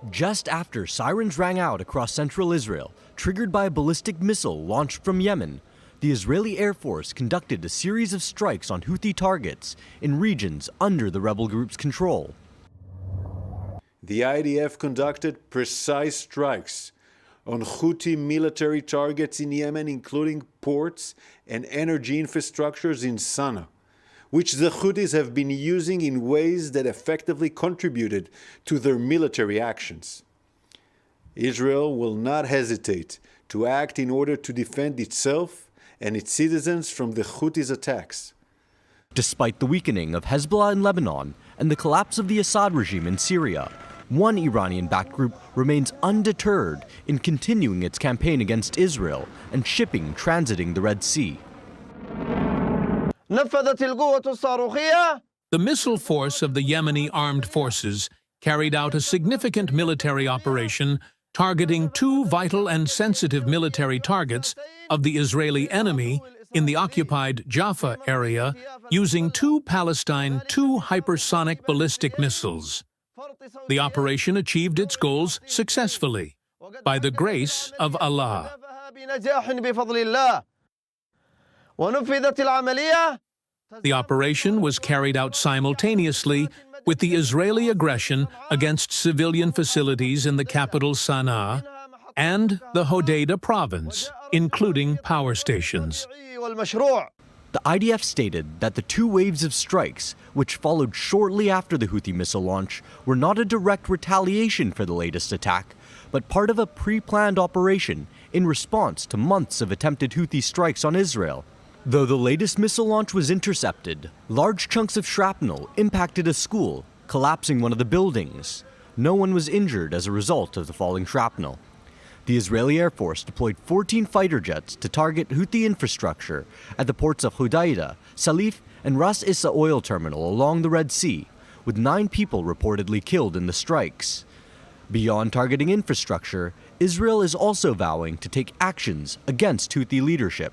Just after sirens rang out across central Israel, triggered by a ballistic missile launched from Yemen, the Israeli Air Force conducted a series of strikes on Houthi targets in regions under the rebel group's control. The IDF conducted precise strikes on Houthi military targets in Yemen, including ports and energy infrastructures in Sana'a, which the Houthis have been using in ways that effectively contributed to their military actions. Israel will not hesitate to act in order to defend itself and its citizens from the Houthis' attacks. Despite the weakening of Hezbollah in Lebanon and the collapse of the Assad regime in Syria, one Iranian-backed group remains undeterred in continuing its campaign against Israel and shipping transiting the Red Sea. The missile force of the Yemeni armed forces carried out a significant military operation targeting two vital and sensitive military targets of the Israeli enemy in the occupied Jaffa area using two Palestine hypersonic ballistic missiles. The operation achieved its goals successfully, by the grace of Allah. The operation was carried out simultaneously with the Israeli aggression against civilian facilities in the capital Sana'a and the Hodeidah province, including power stations. The IDF stated that the two waves of strikes, which followed shortly after the Houthi missile launch, were not a direct retaliation for the latest attack, but part of a pre-planned operation in response to months of attempted Houthi strikes on Israel. Though the latest missile launch was intercepted, large chunks of shrapnel impacted a school, collapsing one of the buildings. No one was injured as a result of the falling shrapnel. The Israeli Air Force deployed 14 fighter jets to target Houthi infrastructure at the ports of Hodeidah, Salif, and Ras Issa oil terminal along the Red Sea, with 9 people reportedly killed in the strikes. Beyond targeting infrastructure, Israel is also vowing to take actions against Houthi leadership.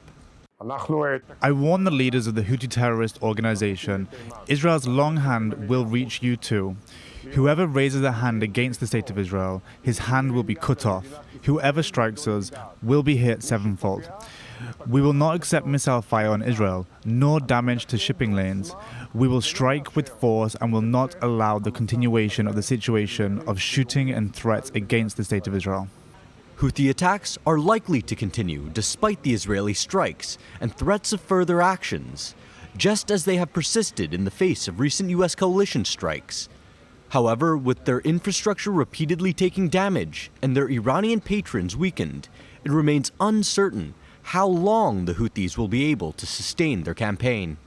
I warn the leaders of the Houthi terrorist organization, Israel's long hand will reach you too. Whoever raises a hand against the state of Israel, his hand will be cut off. Whoever strikes us will be hit sevenfold. We will not accept missile fire on Israel, nor damage to shipping lanes. We will strike with force and will not allow the continuation of the situation of shooting and threats against the state of Israel. Houthi attacks are likely to continue despite the Israeli strikes and threats of further actions, just as they have persisted in the face of recent U.S. coalition strikes. However, with their infrastructure repeatedly taking damage and their Iranian patrons weakened, it remains uncertain how long the Houthis will be able to sustain their campaign.